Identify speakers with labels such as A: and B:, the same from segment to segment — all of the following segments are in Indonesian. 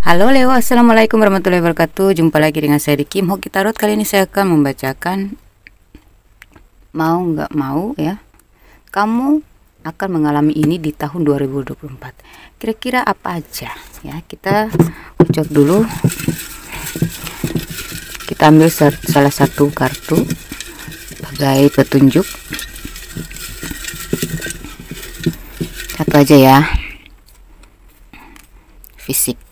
A: Halo Leo, assalamualaikum warahmatullahi wabarakatuh. Jumpa lagi dengan saya di Kim Hoki Tarot. Kali ini saya akan membacakan mau nggak mau ya, kamu akan mengalami ini di tahun 2024. Kira-kira apa aja ya? Kita cocok dulu. Kita ambil salah satu kartu sebagai petunjuk. Satu aja ya. Fisik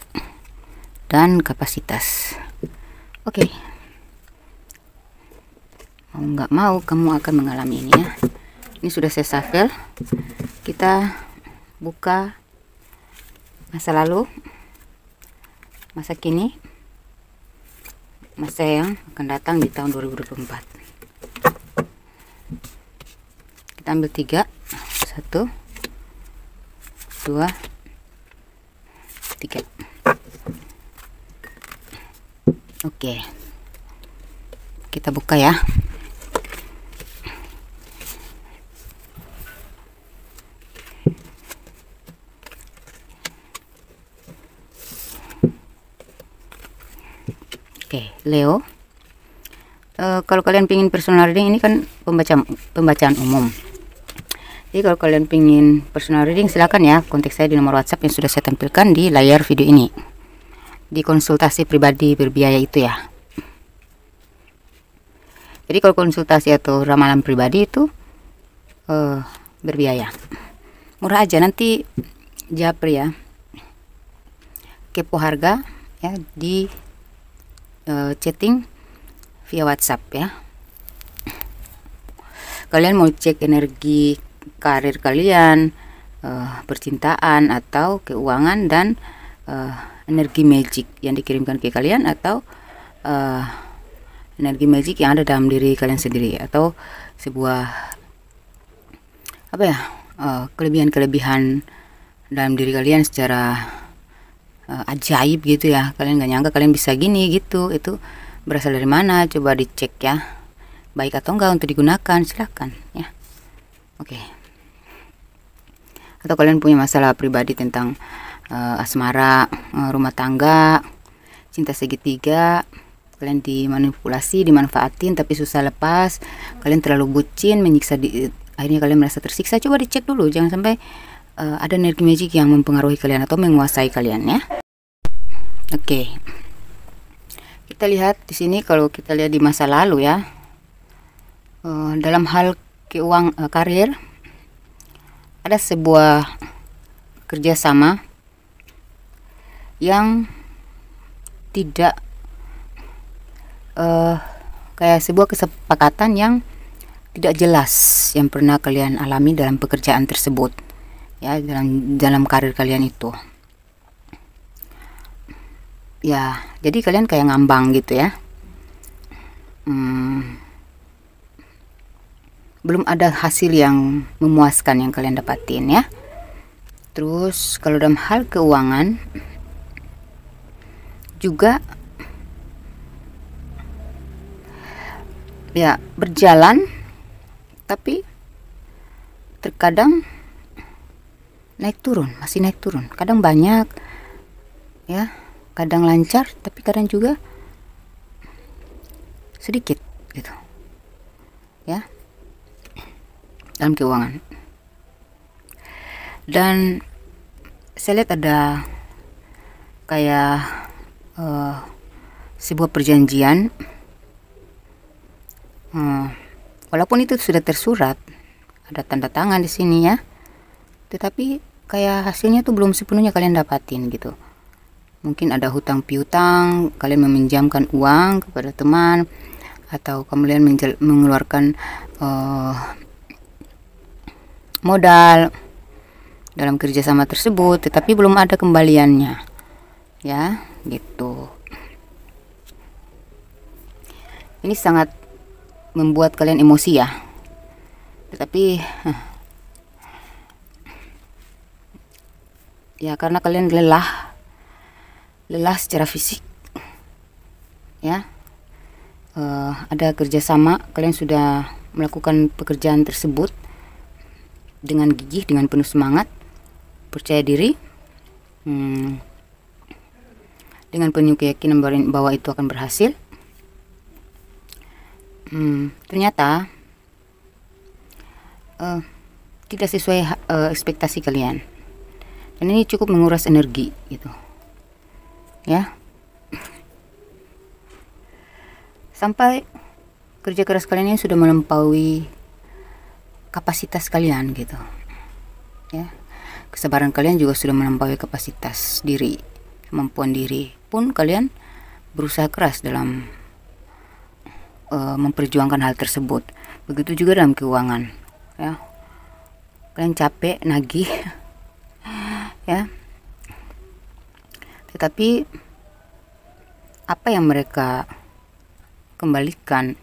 A: dan kapasitas. Oke. Mau nggak mau kamu akan mengalami ini ya. Ini sudah saya shuffle. Kita buka masa lalu, masa kini, masa yang akan datang di tahun 2024. Kita ambil 3. 1 2 3. Oke, kita buka ya. Oke, Leo, kalau kalian pingin personal reading, ini kan pembacaan umum. Jadi kalau kalian pingin personal reading, silakan ya kontak saya di nomor WhatsApp yang sudah saya tampilkan di layar video ini. Di konsultasi pribadi berbiaya itu ya. Jadi kalau konsultasi atau ramalan pribadi itu berbiaya. Murah aja, nanti japri ya. Kepo harga ya di chatting via WhatsApp ya. Kalian mau cek energi karir kalian, percintaan atau keuangan, dan energi magic yang dikirimkan ke kalian, atau energi magic yang ada dalam diri kalian sendiri, atau sebuah apa ya, kelebihan-kelebihan dalam diri kalian secara ajaib gitu ya. Kalian gak nyangka kalian bisa gini gitu. Itu berasal dari mana? Coba dicek ya, baik atau enggak untuk digunakan, silahkan ya. Oke. Atau kalian punya masalah pribadi tentang asmara, rumah tangga, cinta segitiga, kalian dimanipulasi, dimanfaatin tapi susah lepas, kalian terlalu bucin, menyiksa akhirnya kalian merasa tersiksa. Coba dicek dulu, jangan sampai ada energi magic yang mempengaruhi kalian atau menguasai kalian ya. Oke. Kita lihat di sini, kalau kita lihat di masa lalu ya, dalam hal karir, ada sebuah kerjasama yang tidak kayak sebuah kesepakatan yang tidak jelas yang pernah kalian alami dalam pekerjaan tersebut ya, dalam karir kalian itu ya. Jadi kalian kayak ngambang gitu ya. Belum ada hasil yang memuaskan yang kalian dapatin ya. Terus kalau dalam hal keuangan juga ya berjalan, tapi terkadang naik turun, masih naik turun. Kadang banyak ya, kadang lancar, tapi kadang juga sedikit gitu ya dalam keuangan. Dan saya lihat ada kayak sebuah perjanjian, walaupun itu sudah tersurat, ada tanda tangan di sini ya, tetapi kayak hasilnya tuh belum sepenuhnya kalian dapatin gitu. Mungkin ada hutang piutang, kalian meminjamkan uang kepada teman, atau kalian mengeluarkan modal dalam kerjasama tersebut, tetapi belum ada kembaliannya ya gitu. Ini sangat membuat kalian emosi ya, tetapi ya karena kalian lelah secara fisik ya. Ada kerjasama, kalian sudah melakukan pekerjaan tersebut dengan gigih, dengan penuh semangat, percaya diri, dengan penuh keyakinan bahwa itu akan berhasil. Ternyata tidak sesuai ekspektasi kalian, dan ini cukup menguras energi gitu ya, sampai kerja keras kalian ini sudah melampaui kapasitas kalian gitu ya. Kesabaran kalian juga sudah melampaui kapasitas diri, kemampuan diri pun kalian berusaha keras dalam memperjuangkan hal tersebut. Begitu juga dalam keuangan ya, kalian capek nagih ya, tetapi apa yang mereka kembalikan,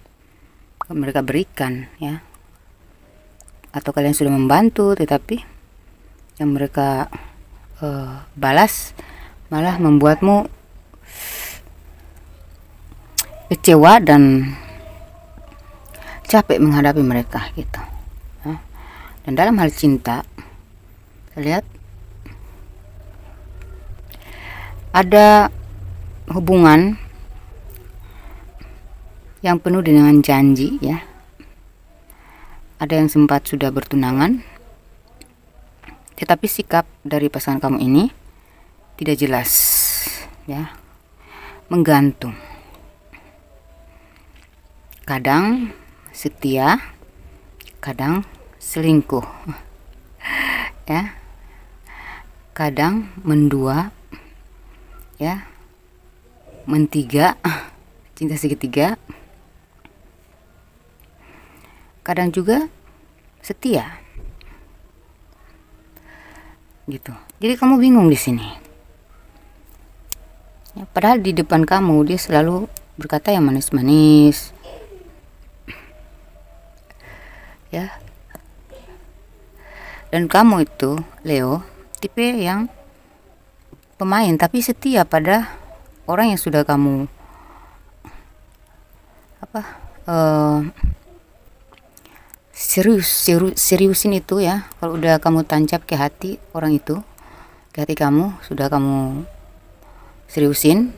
A: mereka berikan ya, atau kalian sudah membantu, tetapi yang mereka balas malah membuatmu kecewa dan capek menghadapi mereka gitu ya. Dan dalam hal cinta, lihat ada hubungan yang penuh dengan janji ya. Ada yang sempat sudah bertunangan, tetapi sikap dari pasangan kamu ini tidak jelas ya, menggantung. Kadang setia, kadang selingkuh ya, kadang mendua ya, mentiga, cinta segitiga, kadang juga setia gitu. Jadi kamu bingung di sini ya, padahal di depan kamu dia selalu berkata yang manis-manis ya. Dan kamu itu Leo tipe yang pemain tapi setia pada orang yang sudah kamu seriusin itu ya. Kalau udah kamu tancap ke hati orang itu, ke hati kamu, sudah kamu seriusin,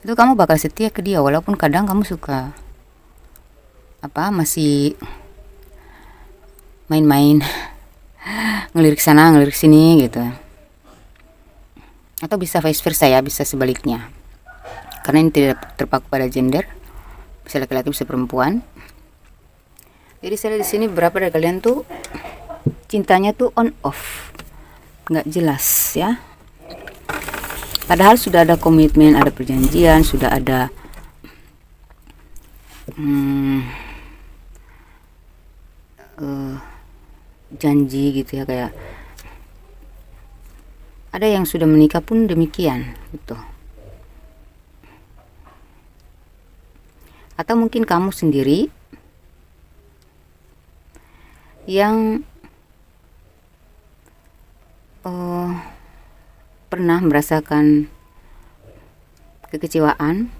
A: itu kamu bakal setia ke dia, walaupun kadang kamu suka masih main-main ngelirik sana ngelirik sini gitu, atau bisa vice versa ya, bisa sebaliknya, karena ini tidak terpaku pada gender, bisa laki-laki bisa perempuan. Jadi saya di sini berapa dari kalian tuh cintanya tuh on off, nggak jelas ya, padahal sudah ada komitmen, ada perjanjian, sudah ada janji gitu ya, kayak ada yang sudah menikah pun demikian gitu. Atau mungkin kamu sendiri yang pernah merasakan kekecewaan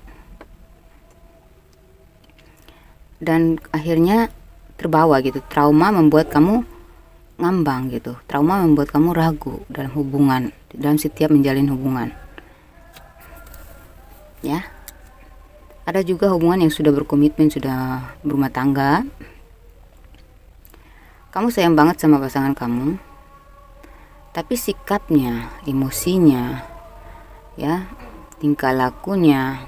A: dan akhirnya terbawa gitu, trauma membuat kamu ngambang gitu, trauma membuat kamu ragu dalam hubungan, dalam setiap menjalin hubungan ya. Ada juga hubungan yang sudah berkomitmen, sudah berumah tangga, kamu sayang banget sama pasangan kamu, tapi sikapnya, emosinya ya, tingkah lakunya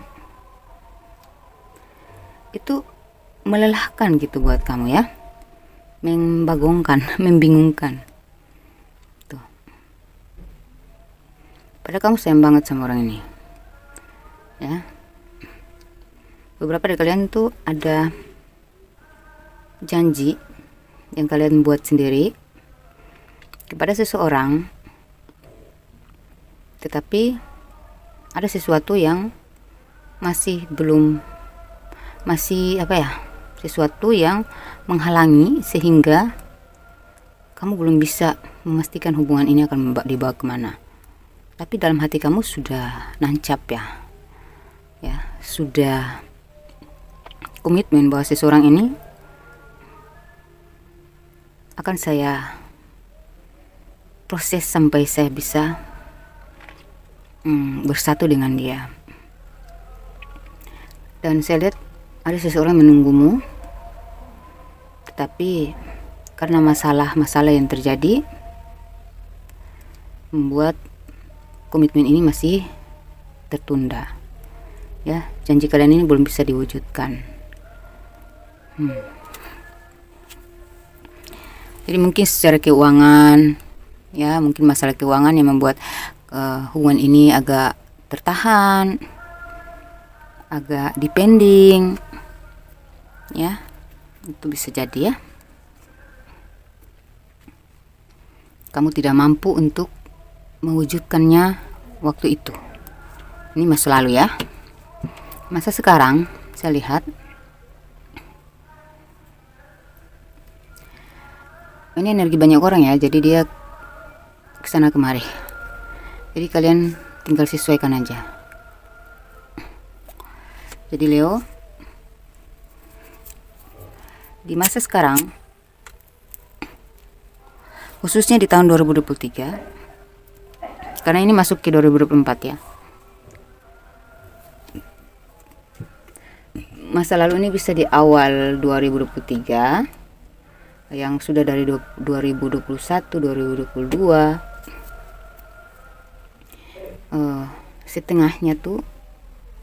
A: itu melelahkan gitu buat kamu ya, membagongkan, membingungkan tuh. Padahal kamu sayang banget sama orang ini ya. Beberapa dari kalian tuh ada janji yang kalian buat sendiri kepada seseorang, tetapi ada sesuatu yang sesuatu yang menghalangi sehingga kamu belum bisa memastikan hubungan ini akan dibawa kemana. Tapi dalam hati kamu sudah nancap ya, sudah komitmen bahwa seseorang ini akan saya proses sampai saya bisa bersatu dengan dia. Dan saya lihat ada seseorang menunggumu, tetapi karena masalah-masalah yang terjadi membuat komitmen ini masih tertunda. Ya, janji kalian ini belum bisa diwujudkan. Jadi mungkin secara keuangan, ya mungkin masalah keuangan yang membuat hubungan ini agak tertahan, agak dipending, ya itu bisa jadi ya. Kamu tidak mampu untuk mewujudkannya waktu itu. Ini masa lalu ya. Masa sekarang saya lihat ini energi banyak orang ya, jadi dia kesana kemari. Jadi kalian tinggal sesuaikan aja. Jadi Leo, di masa sekarang, khususnya di tahun 2023, karena ini masuk ke 2024 ya. Masa lalu ini bisa di awal 2023, yang sudah dari 2021, 2022, setengahnya tuh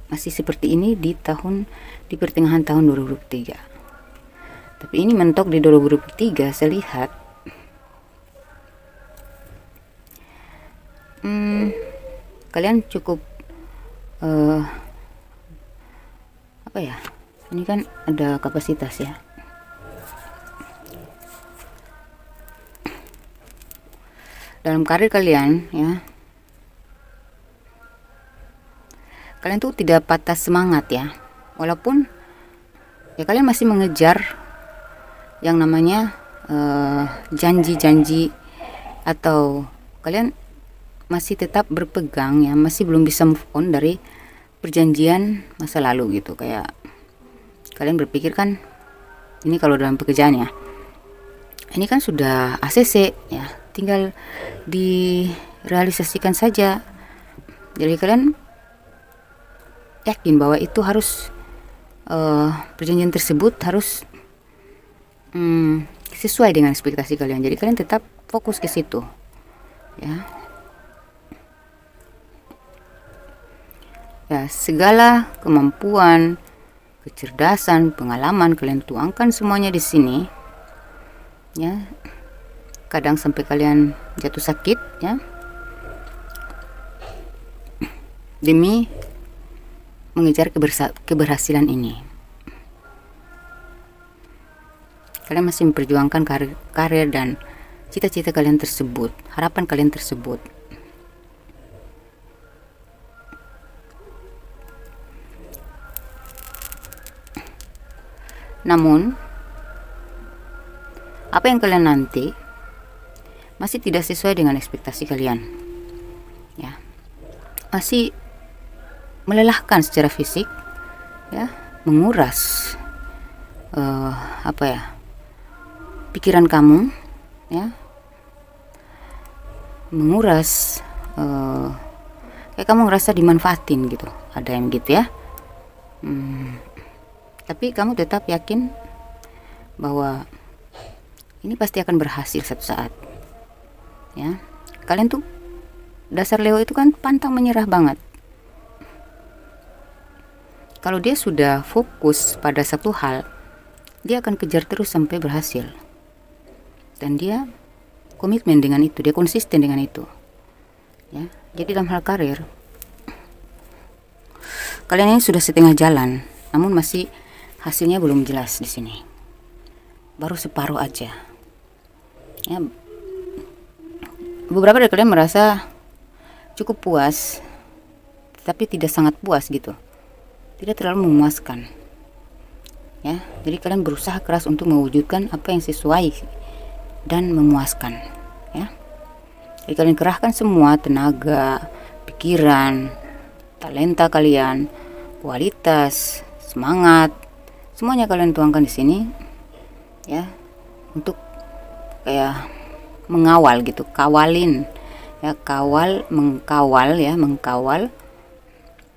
A: masih seperti ini di pertengahan tahun 2023. Tapi ini mentok di 2023 saya lihat. Kalian cukup apa ya? Ini kan ada kapasitas ya. Dalam karir kalian ya, kalian tuh tidak patah semangat ya, walaupun ya kalian masih mengejar yang namanya janji-janji, atau kalian masih tetap berpegang ya, masih belum bisa move on dari perjanjian masa lalu gitu. Kayak kalian berpikir kan, ini kalau dalam pekerjaan ya, ini kan sudah ACC ya, tinggal direalisasikan saja. Jadi kalian yakin bahwa itu harus perjanjian tersebut harus sesuai dengan ekspektasi kalian. Jadi kalian tetap fokus ke situ ya. Ya, segala kemampuan, kecerdasan, pengalaman kalian tuangkan semuanya di sini ya. Kadang sampai kalian jatuh sakit ya, demi mengejar keberhasilan ini. Kalian masih memperjuangkan karir dan cita-cita kalian tersebut, harapan kalian tersebut. Namun apa yang kalian nanti masih tidak sesuai dengan ekspektasi kalian ya, masih melelahkan secara fisik ya, menguras pikiran kamu ya, menguras kayak kamu ngerasa dimanfaatin gitu, ada yang gitu ya. Tapi kamu tetap yakin bahwa ini pasti akan berhasil satu saat ya. Kalian tuh dasar Leo itu kan pantang menyerah banget. Kalau dia sudah fokus pada satu hal, dia akan kejar terus sampai berhasil. Dan dia komitmen dengan itu, dia konsisten dengan itu. Ya, jadi dalam hal karir, kalian ini sudah setengah jalan, namun masih hasilnya belum jelas di sini. Baru separuh aja. Ya, beberapa dari kalian merasa cukup puas, tapi tidak sangat puas gitu. Tidak terlalu memuaskan ya. Jadi kalian berusaha keras untuk mewujudkan apa yang sesuai dan memuaskan ya. Jadi kalian kerahkan semua tenaga, pikiran, talenta kalian, kualitas, semangat, semuanya kalian tuangkan di sini ya, untuk kayak mengawal gitu, kawalin ya, mengkawal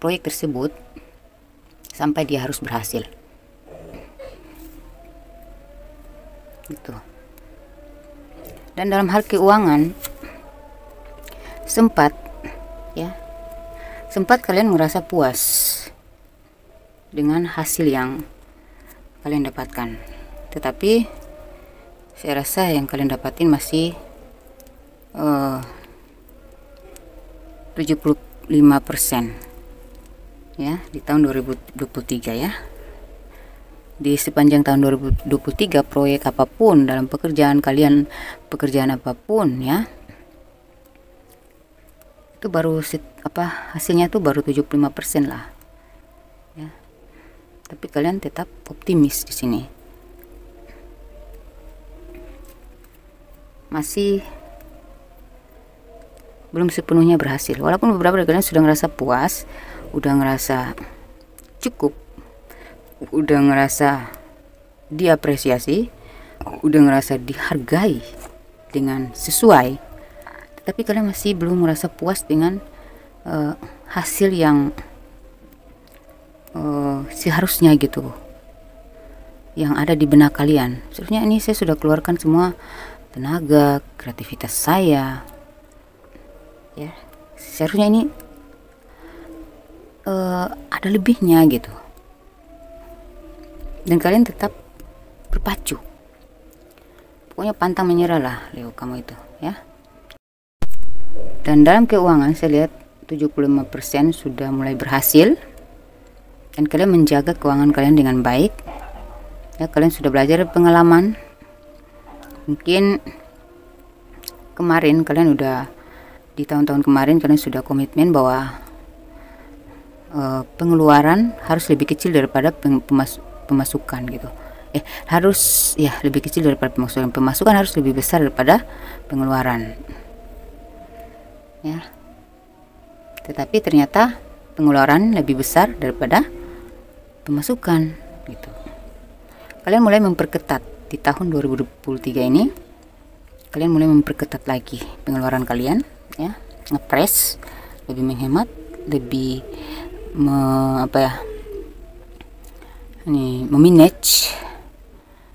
A: proyek tersebut sampai dia harus berhasil. Gitu. Dan dalam hal keuangan sempat kalian merasa puas dengan hasil yang kalian dapatkan, tetapi saya rasa yang kalian dapatin masih 75% ya di tahun 2023 ya. Di sepanjang tahun 2023 proyek apapun dalam pekerjaan kalian, pekerjaan apapun ya, itu baru hasilnya tuh baru 75% lah ya. Tapi kalian tetap optimis di sini. Masih belum sepenuhnya berhasil, walaupun beberapa dari kalian sudah ngerasa puas, udah ngerasa cukup, udah ngerasa diapresiasi, udah ngerasa dihargai dengan sesuai, tapi kalian masih belum merasa puas dengan hasil yang seharusnya gitu, yang ada di benak kalian. Sebenarnya ini saya sudah keluarkan semua tenaga, kreativitas saya ya, seharusnya ini ada lebihnya gitu, dan kalian tetap berpacu. Pokoknya pantang menyerah lah Leo kamu itu ya. Dan dalam keuangan saya lihat 75% sudah mulai berhasil, dan kalian menjaga keuangan kalian dengan baik ya. Kalian sudah belajar pengalaman. Mungkin kemarin kalian udah, di tahun-tahun kemarin kalian sudah komitmen bahwa pengeluaran harus lebih kecil daripada pemasukan gitu. Harus ya lebih kecil daripada pemasukan. Pemasukan harus lebih besar daripada pengeluaran ya. Tetapi ternyata pengeluaran lebih besar daripada pemasukan gitu. Kalian mulai memperketat di tahun 2023 ini. Kalian mulai memperketat lagi pengeluaran kalian ya, ngepres, lebih menghemat, lebih memanage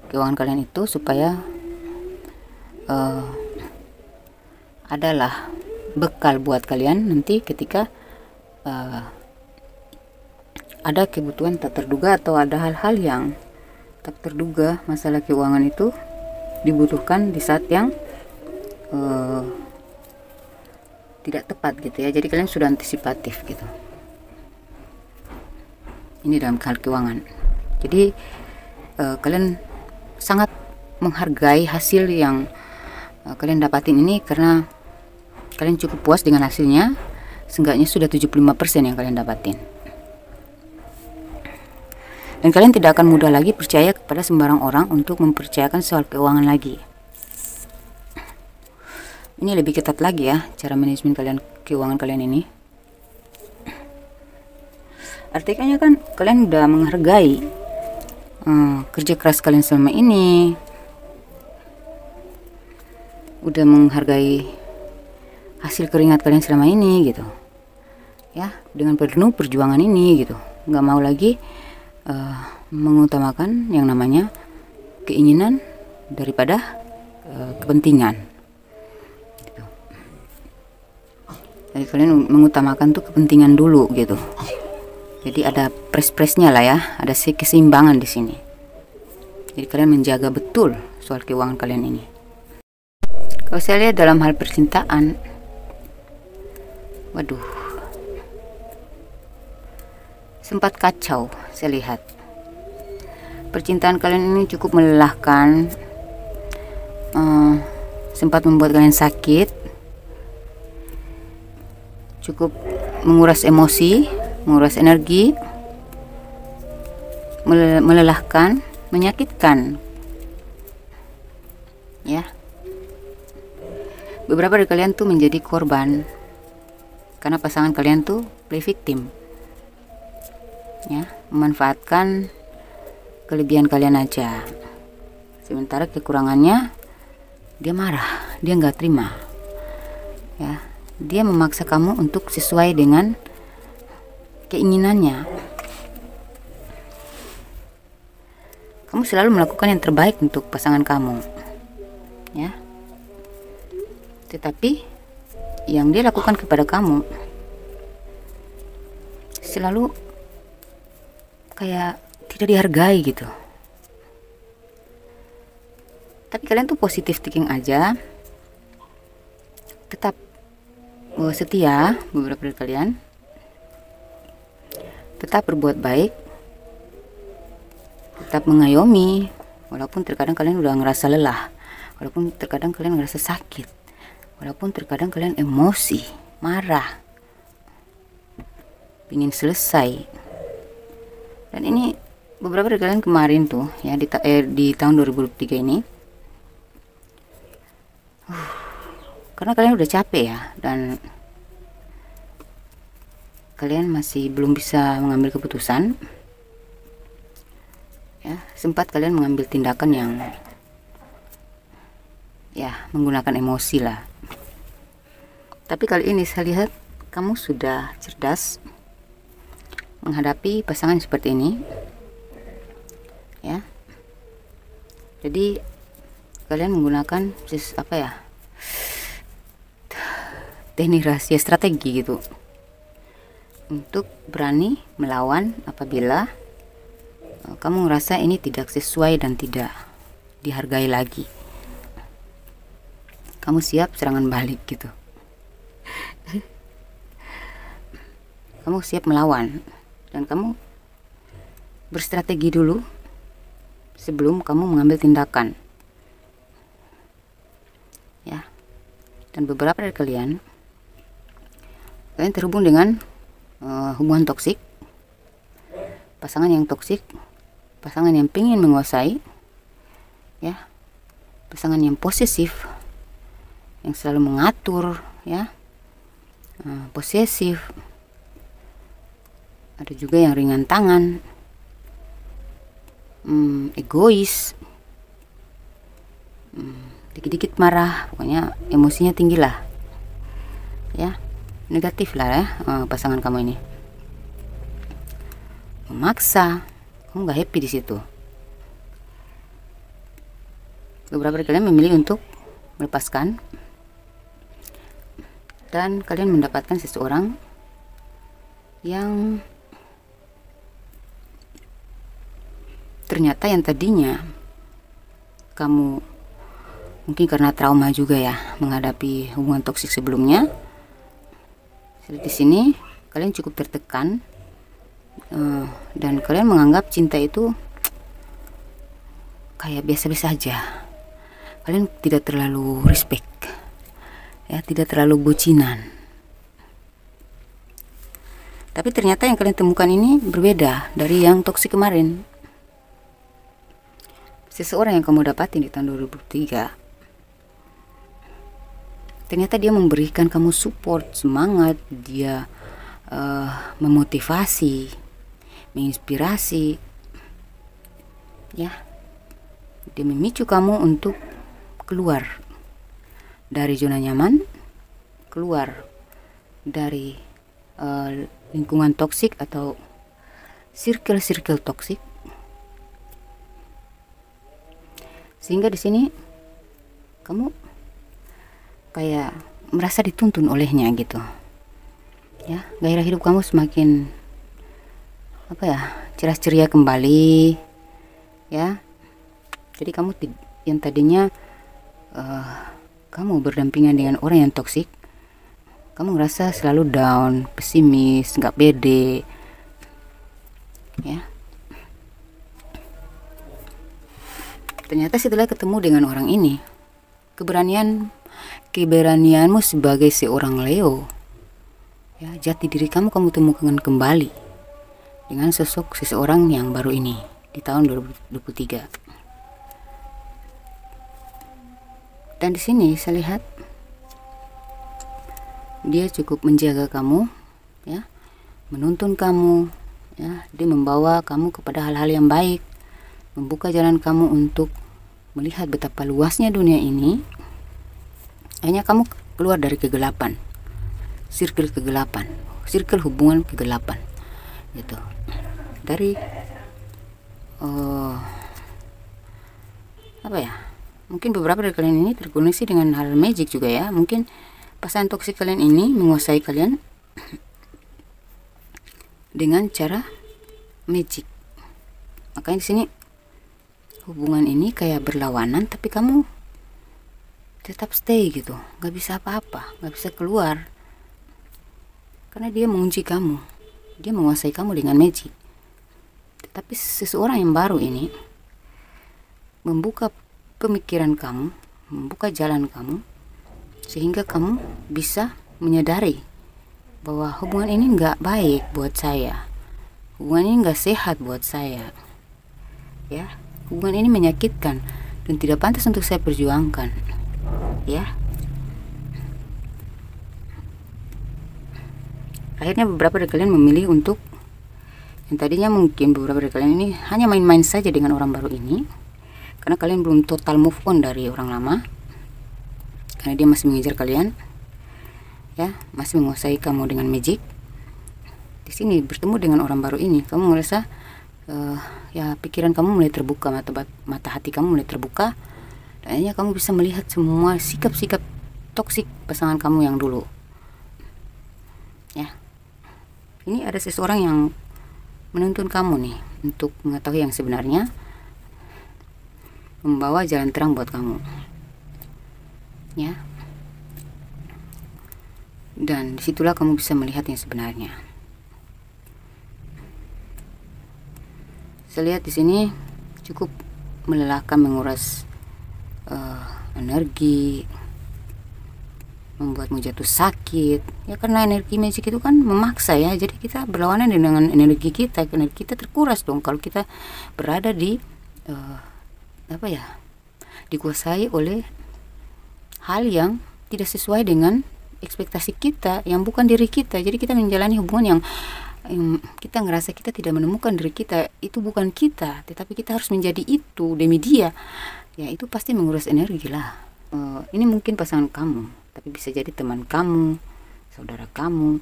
A: keuangan kalian itu supaya adalah bekal buat kalian nanti ketika ada kebutuhan tak terduga atau ada hal-hal yang tak terduga masalah keuangan itu dibutuhkan di saat yang tidak tepat gitu ya. Jadi kalian sudah antisipatif gitu. Ini dalam hal keuangan. Jadi kalian sangat menghargai hasil yang kalian dapatin ini, karena kalian cukup puas dengan hasilnya. Seenggaknya sudah 75% yang kalian dapatin. Dan kalian tidak akan mudah lagi percaya kepada sembarang orang untuk mempercayakan soal keuangan lagi. Ini lebih ketat lagi ya cara manajemen keuangan kalian ini. Artinya kan kalian udah menghargai kerja keras kalian selama ini, udah menghargai hasil keringat kalian selama ini gitu ya, dengan penuh perjuangan ini gitu. Nggak mau lagi mengutamakan yang namanya keinginan daripada kepentingan gitu. Jadi kalian mengutamakan tuh kepentingan dulu gitu. Jadi ada pres-presnya lah ya, ada keseimbangan di sini. Jadi kalian menjaga betul soal keuangan kalian ini. Kalau saya lihat dalam hal percintaan, waduh, sempat kacau saya lihat. Percintaan kalian ini cukup melelahkan, sempat membuat kalian sakit, cukup menguras emosi, menguras energi, melelahkan, menyakitkan ya. Beberapa dari kalian tuh menjadi korban karena pasangan kalian tuh play victim ya, memanfaatkan kelebihan kalian aja, sementara kekurangannya dia marah, dia nggak terima ya. dia memaksa kamu untuk sesuai dengan keinginannya. Kamu selalu melakukan yang terbaik untuk pasangan kamu, ya. Tetapi yang dia lakukan kepada kamu selalu kayak tidak dihargai gitu. Tapi kalian tuh positive thinking aja, tetap setia. Beberapa dari kalian tetap berbuat baik, tetap mengayomi, walaupun terkadang kalian udah ngerasa lelah, walaupun terkadang kalian ngerasa sakit, walaupun terkadang kalian emosi, marah, ingin selesai. Dan ini beberapa dari kalian kemarin tuh ya, di tahun 2023 ini, karena kalian udah capek ya, dan kalian masih belum bisa mengambil keputusan ya, sempat kalian mengambil tindakan yang ya menggunakan emosi lah. Tapi kali ini saya lihat kamu sudah cerdas menghadapi pasangan seperti ini ya. Jadi kalian menggunakan apa ya, teknik rahasia, strategi gitu, untuk berani melawan apabila kamu ngerasa ini tidak sesuai dan tidak dihargai lagi. Kamu siap serangan balik gitu. Kamu siap melawan, dan kamu berstrategi dulu sebelum kamu mengambil tindakan ya. Dan beberapa dari kalian terhubung dengan hubungan toksik, pasangan yang toksik, pasangan yang pengen menguasai ya, pasangan yang posesif, yang selalu mengatur ya, posesif. Ada juga yang ringan tangan, egois, dikit-dikit marah, pokoknya emosinya tinggi lah ya, negatif lah ya. Pasangan kamu ini memaksa, kamu gak happy di situ. Beberapa dari kalian memilih untuk melepaskan, dan kalian mendapatkan seseorang yang ternyata yang tadinya kamu mungkin karena trauma juga ya menghadapi hubungan toksik sebelumnya. Di sini kalian cukup tertekan, dan kalian menganggap cinta itu kayak biasa-biasa aja. Kalian tidak terlalu respect ya, tidak terlalu bucinan. Tapi ternyata yang kalian temukan ini berbeda dari yang toksik kemarin. Seseorang yang kamu dapatin di tahun 2003, ternyata dia memberikan kamu support, semangat, dia memotivasi, menginspirasi ya. Dia memicu kamu untuk keluar dari zona nyaman, keluar dari lingkungan toksik atau circle toksik. Sehingga di sini kamu kayak merasa dituntun olehnya gitu ya. Gairah hidup kamu semakin apa ya, ceria ceria kembali ya. Jadi kamu yang tadinya kamu berdampingan dengan orang yang toksik, kamu ngerasa selalu down, pesimis, nggak pede ya. Ternyata setelah ketemu dengan orang ini, keberanianmu sebagai seorang Leo ya, jati diri kamu temukan kembali dengan sosok seseorang yang baru ini di tahun 2023. Dan di sini saya lihat dia cukup menjaga kamu ya, menuntun kamu ya. Dia membawa kamu kepada hal-hal yang baik, membuka jalan kamu untuk melihat betapa luasnya dunia ini. Hanya kamu keluar dari kegelapan circle kegelapan, circle hubungan kegelapan gitu. Dari apa ya, mungkin beberapa dari kalian ini terkoneksi dengan hal magic juga ya. Mungkin pasangan toksik kalian ini menguasai kalian dengan cara magic. Makanya di sini hubungan ini kayak berlawanan, tapi kamu tetap stay gitu, nggak bisa apa-apa, nggak bisa keluar, karena dia mengunci kamu, dia menguasai kamu dengan magic. Tetapi seseorang yang baru ini membuka pemikiran kamu, membuka jalan kamu, sehingga kamu bisa menyadari bahwa hubungan ini nggak baik buat saya, hubungan ini nggak sehat buat saya, ya, hubungan ini menyakitkan dan tidak pantas untuk saya perjuangkan, ya. Akhirnya beberapa dari kalian memilih untuk, yang tadinya mungkin beberapa dari kalian ini hanya main-main saja dengan orang baru ini, karena kalian belum total move on dari orang lama, karena dia masih mengejar kalian, ya, masih menguasai kamu dengan magic. Di sini bertemu dengan orang baru ini, kamu merasa ya pikiran kamu mulai terbuka, mata hati kamu mulai terbuka, dan akhirnya kamu bisa melihat semua sikap-sikap toksik pasangan kamu yang dulu, ya. Ini ada seseorang yang menuntun kamu nih untuk mengetahui yang sebenarnya, membawa jalan terang buat kamu, ya. Dan disitulah kamu bisa melihat yang sebenarnya. Saya lihat di sini cukup melelahkan, menguras energi, membuatmu jatuh sakit, ya, karena energi magic itu kan memaksa ya. Jadi kita berlawanan dengan energi kita terkuras dong kalau kita berada di apa ya, dikuasai oleh hal yang tidak sesuai dengan ekspektasi kita, yang bukan diri kita. Jadi kita menjalani hubungan yang kita ngerasa kita tidak menemukan diri kita, itu bukan kita, tetapi kita harus menjadi itu demi dia, ya. Itu pasti menguras energi lah. Ini mungkin pasangan kamu, tapi bisa jadi teman kamu, saudara kamu,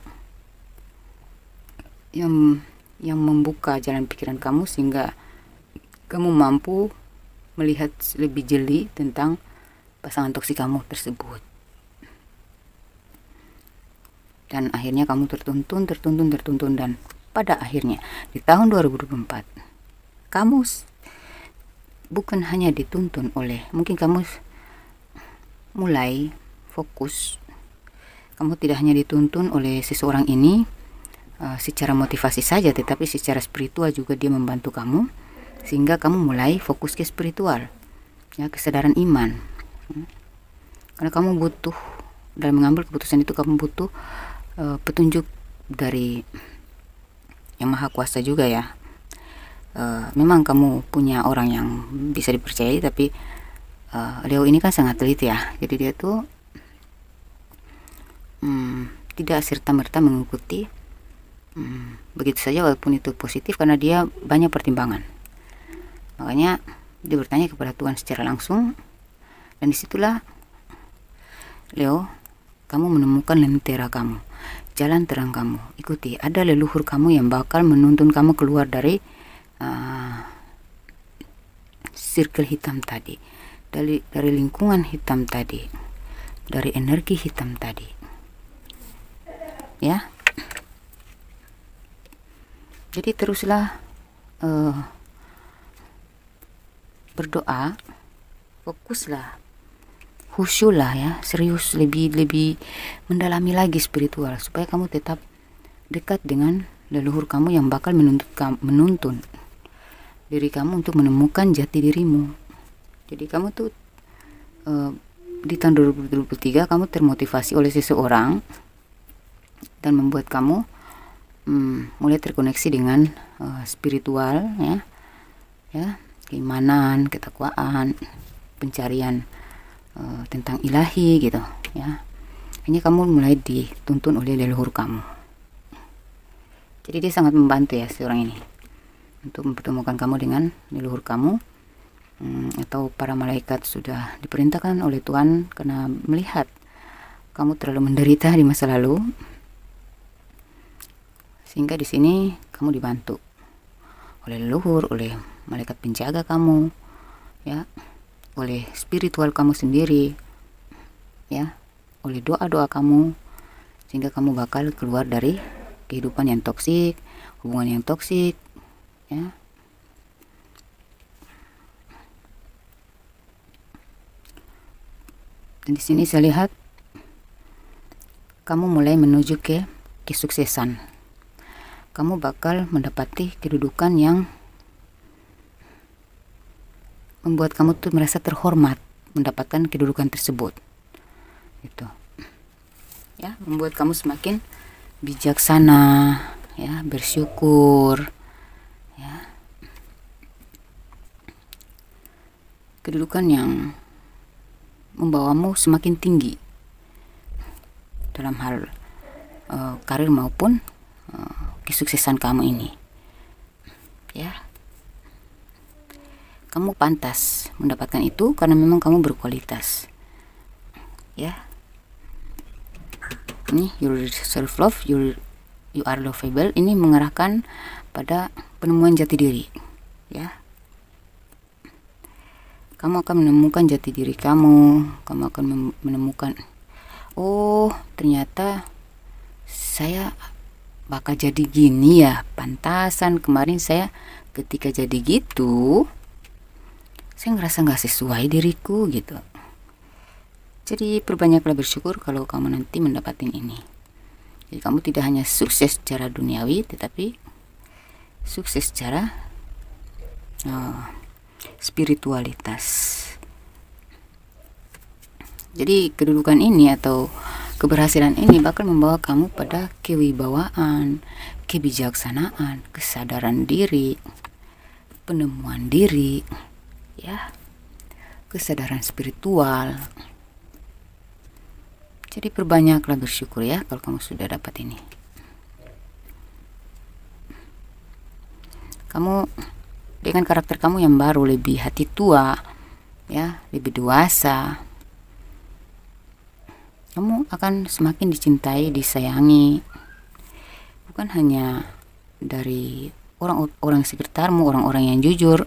A: yang membuka jalan pikiran kamu sehingga kamu mampu melihat lebih jeli tentang pasangan toksik kamu tersebut. Dan akhirnya kamu tertuntun, dan pada akhirnya di tahun 2024 kamu bukan hanya dituntun oleh, mungkin kamu mulai fokus, kamu tidak hanya dituntun oleh seseorang ini secara motivasi saja, tetapi secara spiritual juga dia membantu kamu, sehingga kamu mulai fokus ke spiritual, ya, kesadaran iman. Karena kamu butuh, dalam mengambil keputusan itu kamu butuh petunjuk dari Yang Maha Kuasa juga ya. Memang kamu punya orang yang bisa dipercayai, tapi Leo ini kan sangat teliti ya. Jadi dia tuh tidak serta-merta mengikuti begitu saja walaupun itu positif, karena dia banyak pertimbangan. Makanya dia bertanya kepada Tuhan secara langsung, dan disitulah Leo, kamu menemukan lentera kamu, jalan terang kamu. Ikuti, ada leluhur kamu yang bakal menuntun kamu keluar dari circle hitam tadi, dari lingkungan hitam tadi, dari energi hitam tadi, ya. Jadi teruslah berdoa, fokuslah, khusyuklah ya, serius, lebih mendalami lagi spiritual, supaya kamu tetap dekat dengan leluhur kamu yang bakal menuntun diri kamu untuk menemukan jati dirimu. Jadi kamu tuh di tahun 2023 kamu termotivasi oleh seseorang dan membuat kamu mulai terkoneksi dengan spiritual, ya, keimanan, ketakwaan, pencarian tentang ilahi gitu ya. Ini kamu mulai dituntun oleh leluhur kamu. Jadi dia sangat membantu ya seorang ini untuk mempertemukan kamu dengan leluhur kamu, atau para malaikat sudah diperintahkan oleh Tuhan karena melihat kamu terlalu menderita di masa lalu, Sehingga di sini kamu dibantu oleh leluhur, oleh malaikat penjaga kamu, ya, oleh spiritual kamu sendiri, ya, oleh doa-doa kamu, sehingga kamu bakal keluar dari kehidupan yang toksik, hubungan yang toksik, ya. Dan di sini saya lihat kamu mulai menuju ke kesuksesan. Kamu bakal mendapati kedudukan yang membuat kamu tuh merasa terhormat mendapatkan kedudukan tersebut. Gitu. Ya, membuat kamu semakin bijaksana, ya, bersyukur, ya. Kedudukan yang membawamu semakin tinggi dalam hal karir maupun kesuksesan kamu ini, ya. Kamu pantas mendapatkan itu karena memang kamu berkualitas, ya. Ini your self love, you are lovable. Ini mengarahkan pada penemuan jati diri, ya. Kamu akan menemukan jati diri kamu. Kamu akan menemukan, oh ternyata saya bakal jadi gini ya, pantasan kemarin saya ketika jadi gitu saya ngerasa nggak sesuai diriku gitu. Jadi perbanyaklah bersyukur kalau kamu nanti mendapatkan ini. Jadi kamu tidak hanya sukses secara duniawi, tetapi sukses secara spiritualitas. Jadi kedudukan ini atau keberhasilan ini bakal membawa kamu pada kewibawaan, kebijaksanaan, kesadaran diri, penemuan diri, ya, kesadaran spiritual. Jadi perbanyaklah bersyukur ya kalau kamu sudah dapat ini. Kamu dengan karakter kamu yang baru, lebih hati tua, ya, lebih dewasa, kamu akan semakin dicintai, disayangi, bukan hanya dari orang-orang sekitarmu, orang-orang yang jujur,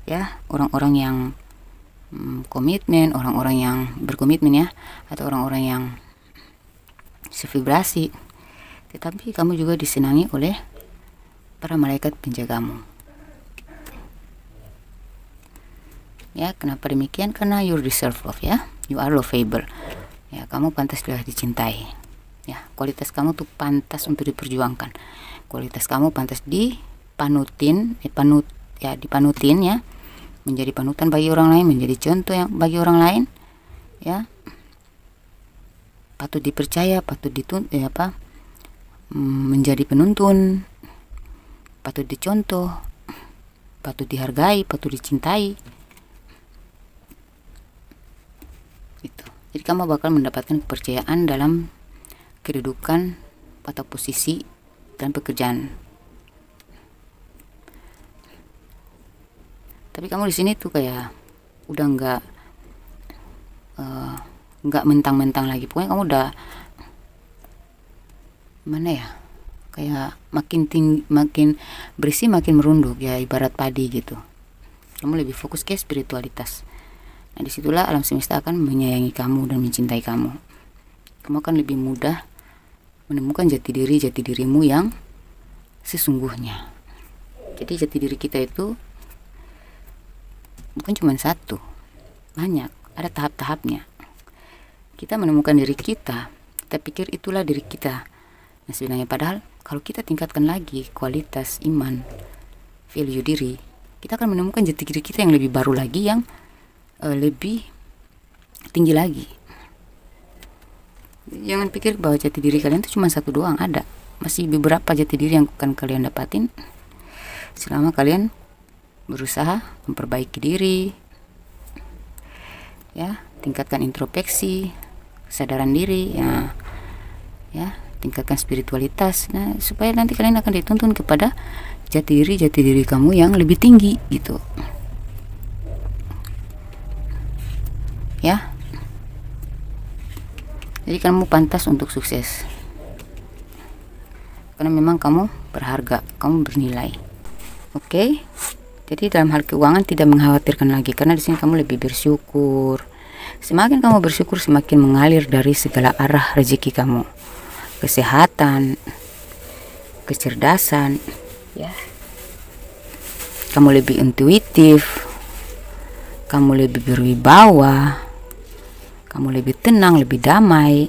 A: ya, orang-orang yang komitmen, orang-orang yang berkomitmen, ya, atau orang-orang yang sevibrasi, tetapi kamu juga disenangi oleh para malaikat penjagamu. Ya, kenapa demikian? Karena you deserve love, ya, you are lovable. Ya, kamu pantaslah dicintai. Ya, kualitas kamu tuh pantas untuk diperjuangkan. Kualitas kamu pantas dipanutin, dipanutin, ya, menjadi panutan bagi orang lain, menjadi contoh yang bagi orang lain, ya. Patut dipercaya, patut menjadi penuntun, patut dicontoh, patut dihargai, patut dicintai. Gitu. Jadi kamu bakal mendapatkan kepercayaan dalam kedudukan atau posisi dan pekerjaan. Tapi kamu di sini tuh kayak udah nggak mentang-mentang lagi. Pokoknya kamu udah mana ya? Kayak makin tinggi, makin berisi, makin merunduk, ya, ibarat padi gitu. Kamu lebih fokus ke spiritualitas. Nah, disitulah alam semesta akan menyayangi kamu dan mencintai kamu. Kamu akan lebih mudah menemukan jati dirimu yang sesungguhnya. Jadi jati diri kita itu bukan cuma satu, banyak, ada tahap-tahapnya. Kita menemukan diri kita pikir itulah diri kita. Nah, sebenarnya padahal kalau kita tingkatkan lagi kualitas iman, value diri, kita akan menemukan jati diri kita yang lebih baru lagi, yang lebih tinggi lagi. Jangan pikir bahwa jati diri kalian itu cuma satu doang, ada masih beberapa jati diri yang akan kalian dapatin selama kalian berusaha memperbaiki diri, ya, tingkatkan introspeksi, kesadaran diri, ya, tingkatkan spiritualitas. Nah, supaya nanti kalian akan dituntun kepada jati diri kamu yang lebih tinggi gitu. Ya, jadi kamu pantas untuk sukses. karena memang kamu berharga, kamu bernilai. Oke? Jadi dalam hal keuangan tidak mengkhawatirkan lagi, karena di sini kamu lebih bersyukur. Semakin kamu bersyukur, semakin mengalir dari segala arah rezeki kamu. Kesehatan, kecerdasan, ya. Kamu lebih intuitif, kamu lebih berwibawa, kamu lebih tenang, lebih damai.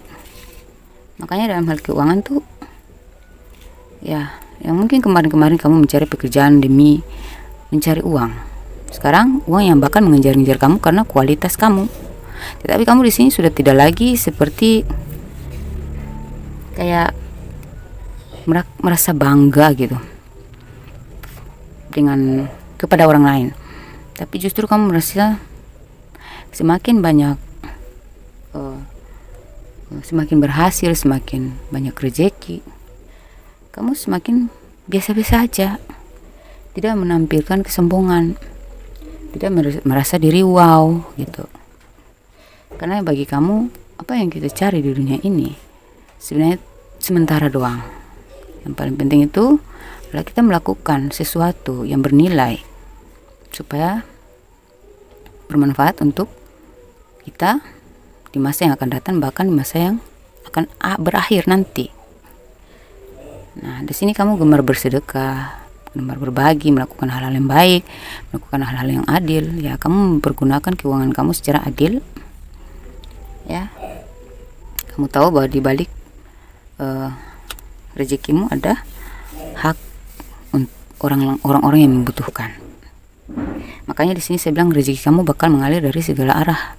A: Makanya dalam hal keuangan tuh, ya, yang mungkin kemarin-kemarin kamu mencari pekerjaan demi mencari uang, sekarang uang yang bakal mengejar-ngejar kamu karena kualitas kamu. Tetapi kamu di sini sudah tidak lagi seperti kayak merasa bangga gitu dengan kepada orang lain, tapi justru kamu merasa semakin banyak, semakin berhasil, semakin banyak rezeki, kamu semakin biasa-biasa aja, tidak menampilkan kesombongan, tidak merasa diri wow gitu. Karena bagi kamu, apa yang kita cari di dunia ini sebenarnya sementara doang. Yang paling penting itu adalah kita melakukan sesuatu yang bernilai supaya bermanfaat untuk kita di masa yang akan datang, bahkan di masa yang akan berakhir nanti. Nah, di sini kamu gemar bersedekah, gemar berbagi, melakukan hal-hal yang baik, melakukan hal-hal yang adil. Ya, kamu mempergunakan keuangan kamu secara adil. Ya, kamu tahu bahwa di balik rezekimu ada hak orang-orang yang membutuhkan. Makanya di sini saya bilang rezeki kamu bakal mengalir dari segala arah.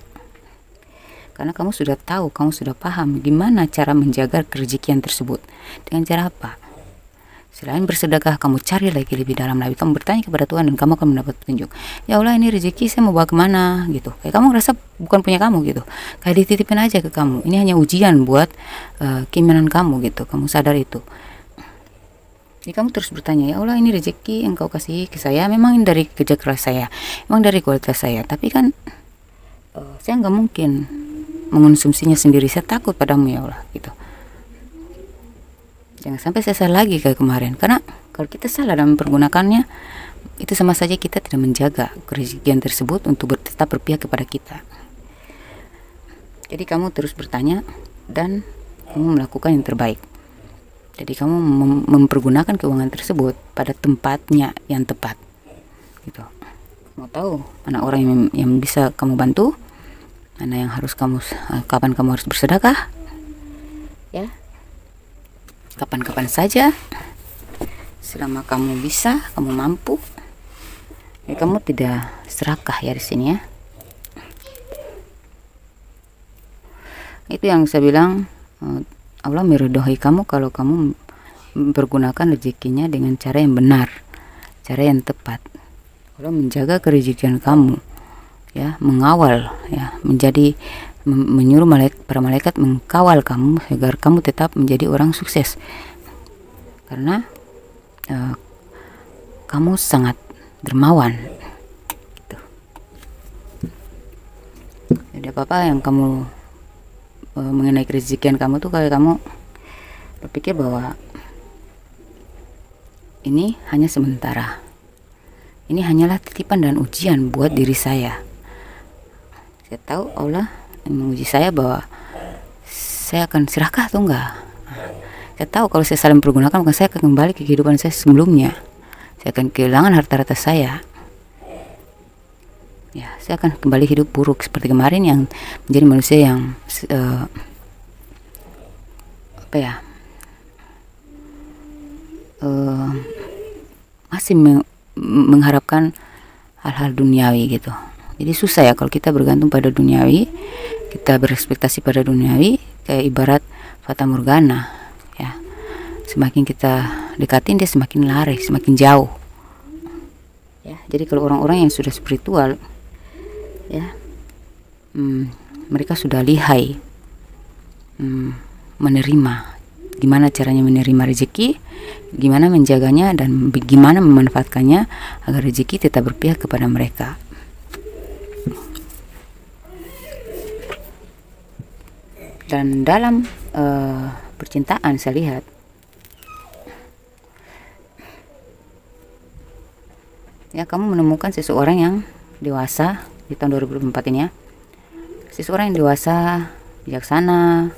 A: Karena kamu sudah tahu, kamu sudah paham gimana cara menjaga kerezekian tersebut. Dengan cara apa? Selain bersedekah, kamu cari lagi lebih dalam lagi. Kamu bertanya kepada Tuhan dan kamu akan mendapat petunjuk. Ya Allah, ini rezeki saya mau bawa kemana gitu. Kayak kamu ngerasa bukan punya kamu gitu. Kayak dititipin aja ke kamu. Ini hanya ujian buat keimanan kamu gitu. Kamu sadar itu. Jadi kamu terus bertanya, ya Allah, ini rezeki yang kau kasih ke saya. Memang ini dari kerja keras saya, memang dari kualitas saya. Tapi kan saya nggak mungkin mengonsumsinya sendiri. Saya takut padamu ya Allah gitu. Jangan sampai saya salah lagi kayak kemarin. Karena kalau kita salah dalam mempergunakannya, itu sama saja kita tidak menjaga kerezekian tersebut untuk tetap berpihak kepada kita. Jadi kamu terus bertanya dan kamu melakukan yang terbaik. Jadi kamu mempergunakan keuangan tersebut pada tempatnya yang tepat. Gitu. Mau tahu mana orang yang bisa kamu bantu, mana yang harus kapan kamu harus bersedekah, ya. Kapan-kapan saja, selama kamu bisa, kamu mampu, ya kamu tidak serakah ya di sini ya. Itu yang saya bilang, Allah meridhoi kamu kalau kamu mempergunakan rezekinya dengan cara yang benar, cara yang tepat. Allah menjaga kerezekian kamu, ya, mengawal, ya, menyuruh para malaikat mengkawal kamu agar kamu tetap menjadi orang sukses. Karena kamu sangat dermawan gitu. Jadi apa-apa yang kamu mengenai kerezekian kamu tuh, kalau kamu berpikir bahwa ini hanya sementara, ini hanyalah titipan dan ujian buat diri saya. Saya tahu Allah menguji saya bahwa saya akan serakah atau enggak. Saya tahu kalau saya salah mempergunakan, maka saya akan kembali ke kehidupan saya sebelumnya. Saya akan kehilangan harta-harta saya. Ya, saya akan kembali hidup buruk seperti kemarin, yang menjadi manusia yang masih mengharapkan hal-hal duniawi gitu. Jadi susah ya kalau kita bergantung pada duniawi, kita berekspektasi pada duniawi, kayak ibarat fata morgana, ya. Semakin kita dekatin, dia semakin lari, semakin jauh. Ya, jadi kalau orang-orang yang sudah spiritual, ya, mereka sudah lihai menerima, gimana caranya menerima rezeki, gimana menjaganya, dan bagaimana memanfaatkannya agar rezeki tetap berpihak kepada mereka. Dan dalam percintaan saya lihat Ya, kamu menemukan seseorang yang dewasa di tahun 2024 ini ya. Seseorang yang dewasa, bijaksana,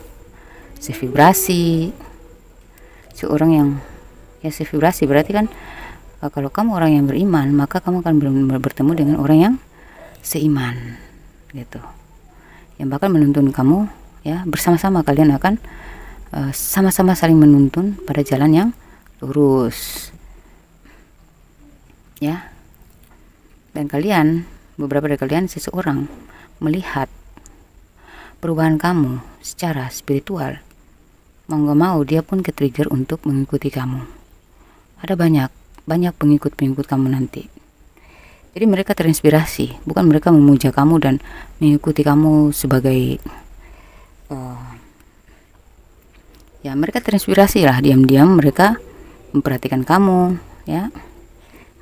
A: sevibrasi. Seorang yang ya sevibrasi berarti kan kalau kamu orang yang beriman, maka kamu akan bertemu dengan orang yang seiman gitu. Yang bakal menuntun kamu ya, bersama-sama kalian akan sama-sama saling menuntun pada jalan yang lurus. Ya. Dan kalian, beberapa dari kalian, seseorang melihat perubahan kamu secara spiritual. Mau gak mau dia pun ke-trigger untuk mengikuti kamu. Ada banyak pengikut-pengikut kamu nanti. Jadi mereka terinspirasi, bukan mereka memuja kamu dan mengikuti kamu sebagai ya mereka terinspirasi lah, diam-diam mereka memperhatikan kamu ya,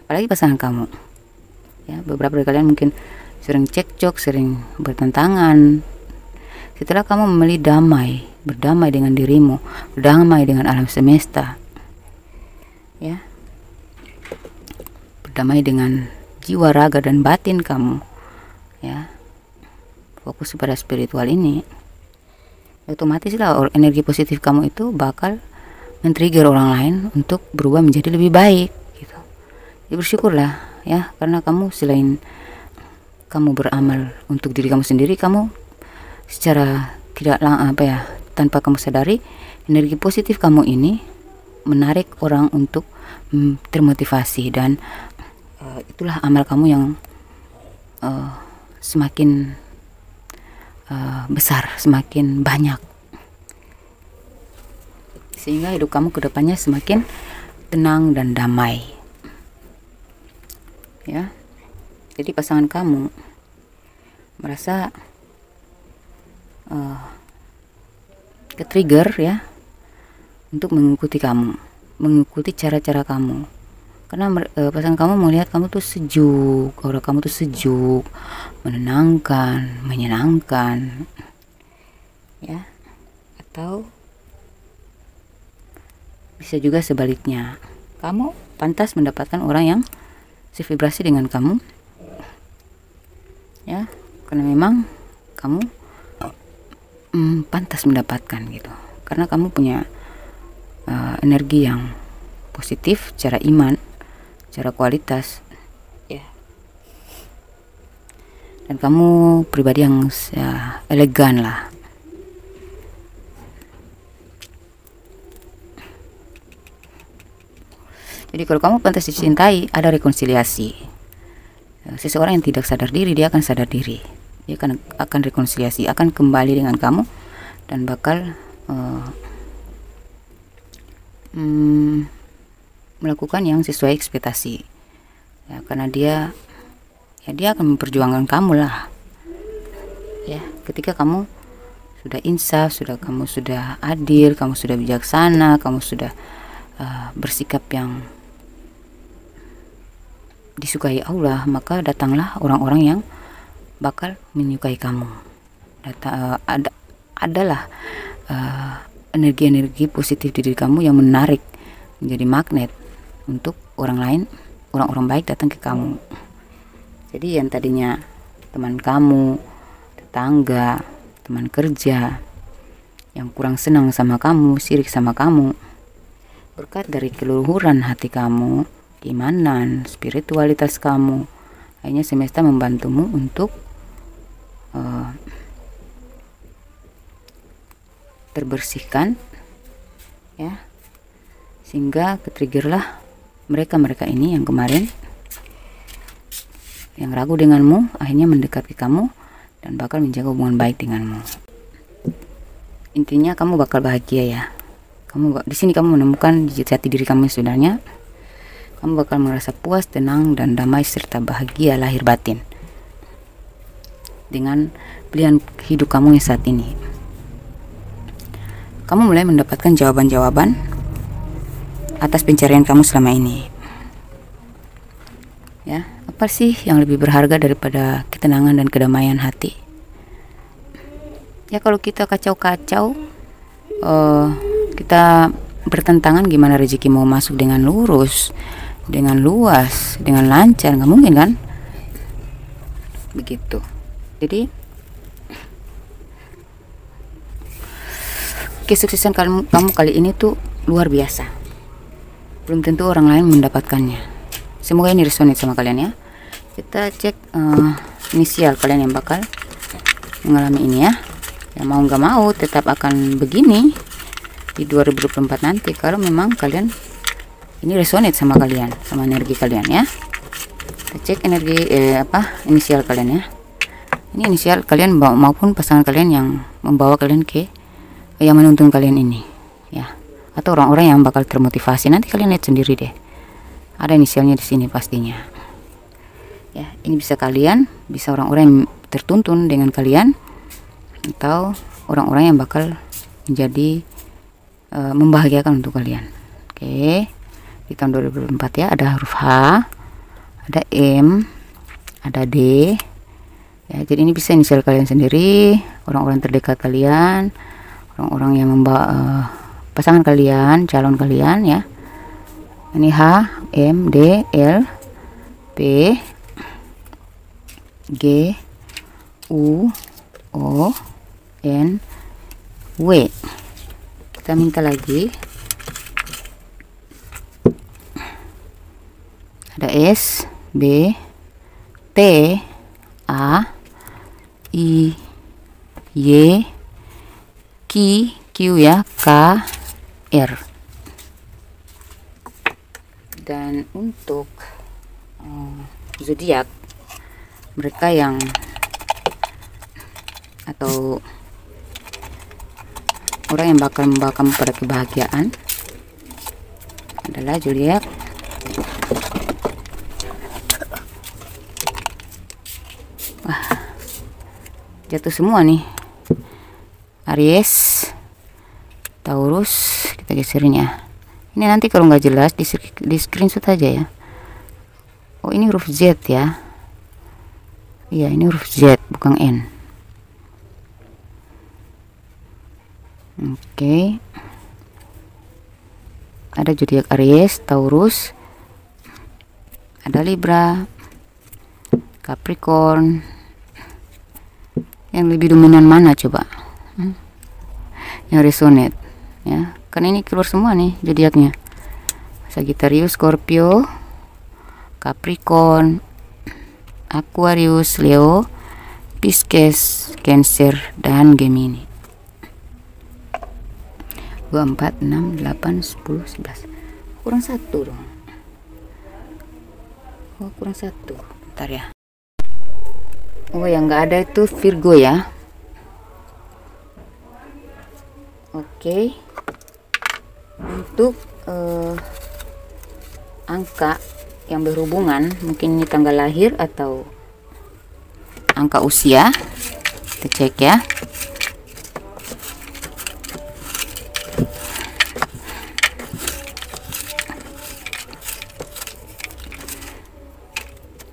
A: apalagi pasangan kamu. Ya, beberapa dari kalian mungkin sering cekcok, sering bertentangan. Setelah kamu memilih damai, berdamai dengan dirimu, berdamai dengan alam semesta, ya, berdamai dengan jiwa, raga, dan batin kamu, ya, fokus pada spiritual ini, otomatis lah energi positif kamu itu bakal men-trigger orang lain untuk berubah menjadi lebih baik gitu. Ya, bersyukurlah ya, karena kamu selain kamu beramal untuk diri kamu sendiri, kamu secara tanpa kamu sadari, energi positif kamu ini menarik orang untuk termotivasi, dan itulah amal kamu yang semakin besar, semakin banyak, sehingga hidup kamu kedepannya semakin tenang dan damai. Ya, jadi pasangan kamu merasa ke-trigger ya untuk mengikuti kamu, mengikuti cara-cara kamu, karena pasangan kamu melihat kamu tuh sejuk, aura kamu tuh sejuk, menenangkan, menyenangkan, ya. Atau bisa juga sebaliknya, kamu pantas mendapatkan orang yang sevibrasi dengan kamu, ya, karena memang kamu pantas mendapatkan gitu, karena kamu punya energi yang positif, cara iman, cara kualitas, ya, dan kamu pribadi yang ya, elegan lah. Jadi kalau kamu pantas dicintai, ada rekonsiliasi. Seseorang yang tidak sadar diri, dia akan sadar diri, dia akan rekonsiliasi, akan kembali dengan kamu, dan bakal melakukan yang sesuai ekspektasi ya, karena dia akan memperjuangkan kamu lah ya. Ketika kamu sudah insaf, kamu sudah adil, kamu sudah bijaksana, kamu sudah bersikap yang disukai Allah, maka datanglah orang-orang yang bakal menyukai kamu. Adalah energi-energi positif di diri kamu yang menarik, menjadi magnet untuk orang lain, orang-orang baik datang ke kamu. Jadi yang tadinya teman kamu, tetangga, teman kerja yang kurang senang sama kamu, sirik sama kamu, berkat dari keluhuran hati kamu, keimanan, spiritualitas kamu, akhirnya semesta membantumu untuk terbersihkan ya, sehingga ketriggerlah mereka ini yang kemarin yang ragu denganmu, akhirnya mendekat ke kamu dan bakal menjaga hubungan baik denganmu. Intinya kamu bakal bahagia ya. Di sini kamu menemukan jati diri kamu yang sebenarnya. Kamu bakal merasa puas, tenang, dan damai serta bahagia lahir batin dengan pilihan hidup kamu yang saat ini. Kamu mulai mendapatkan jawaban-jawaban atas pencarian kamu selama ini. Ya, apa sih yang lebih berharga daripada ketenangan dan kedamaian hati? Ya, kalau kita kacau-kacau, kita bertentangan, gimana rezeki mau masuk dengan lurus? dengan luas, dengan lancar, nggak mungkin kan? Begitu. Jadi kesuksesan kamu kali ini tuh luar biasa. Belum tentu orang lain mendapatkannya. Semoga ini resonate sama kalian ya. Kita cek inisial kalian yang bakal mengalami ini ya. Ya mau nggak mau tetap akan begini di 2024 nanti kalau memang kalian ini resonate sama kalian, sama energi kalian ya. Kita cek energi inisial kalian ya. Ini inisial kalian maupun pasangan kalian yang membawa kalian ke yang menuntun kalian ini ya, atau orang-orang yang bakal termotivasi. Nanti kalian lihat sendiri deh, ada inisialnya di sini pastinya ya. Ini bisa kalian, bisa orang-orang yang tertuntun dengan kalian, atau orang-orang yang bakal menjadi membahagiakan untuk kalian. Oke, di tahun 2024 ya. Ada huruf H, ada M, ada D ya. Jadi ini bisa inisial kalian sendiri, orang-orang terdekat kalian, orang-orang yang membawa pasangan kalian, calon kalian ya. Ini H, M, D, L, P, G, U, O, N, W. Kita minta lagi. Ada S, B, T, A, I, Y, Q ya, K, R. Dan untuk zodiak mereka yang atau orang yang bakal membawa kamu pada kebahagiaan adalah zodiak jatuh semua nih. Aries, Taurus, kita geserin ya. Ini nanti kalau nggak jelas di screenshot aja ya. Oh ini huruf Z ya. Iya ini huruf Z bukan N. Oke. Ada zodiak Aries, Taurus, ada Libra, Capricorn. Yang lebih dominan mana coba? Yang resonate ya, kan ini keluar semua nih zodiaknya. Sagittarius, Scorpio, Capricorn, Aquarius, Leo, Pisces, Cancer, dan Gemini. 2, 4, 6, 8, 10, 11. Kurang satu dong. Oh kurang satu. Bentar ya. Oh yang nggak ada itu Virgo ya. Oke. Untuk angka yang berhubungan, mungkin ini tanggal lahir atau angka usia, kita cek ya.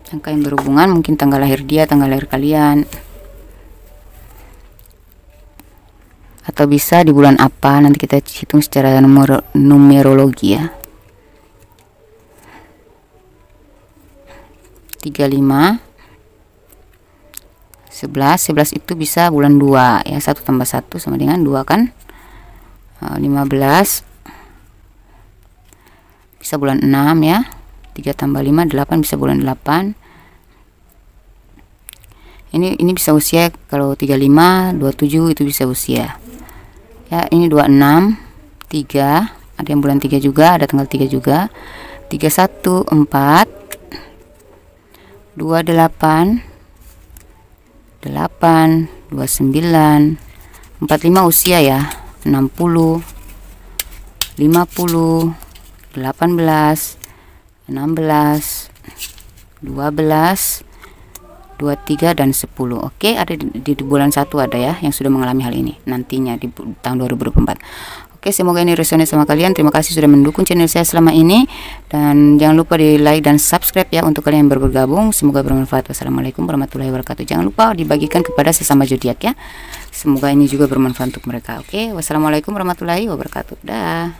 A: Angka yang berhubungan mungkin tanggal lahir dia, tanggal lahir kalian, atau bisa di bulan apa, nanti kita hitung secara numerologi ya. 35, 11 itu bisa bulan 2 ya, 1 tambah 1 sama dengan 2 kan. 15 bisa bulan 6 ya. 3 tambah 5, 8 bisa bulan 8. Ini bisa usia, kalau 35, 27 itu bisa usia. Ya, ini 26, 3, ada yang bulan 3 juga, ada tanggal 3 juga. 31, 4, 28, 8, 29, 45 usia ya. 60, 50, 18, 16, 12, 23 dan 10. Oke, ada di bulan 1 ada ya yang sudah mengalami hal ini nantinya di tahun 2024. Oke, semoga ini resonate sama kalian. Terima kasih sudah mendukung channel saya selama ini, dan jangan lupa di like dan subscribe ya untuk kalian yang baru bergabung. Semoga bermanfaat. Wassalamualaikum warahmatullahi wabarakatuh. Jangan lupa dibagikan kepada sesama zodiak ya. Semoga ini juga bermanfaat untuk mereka. Oke, wassalamualaikum warahmatullahi wabarakatuh. Dah.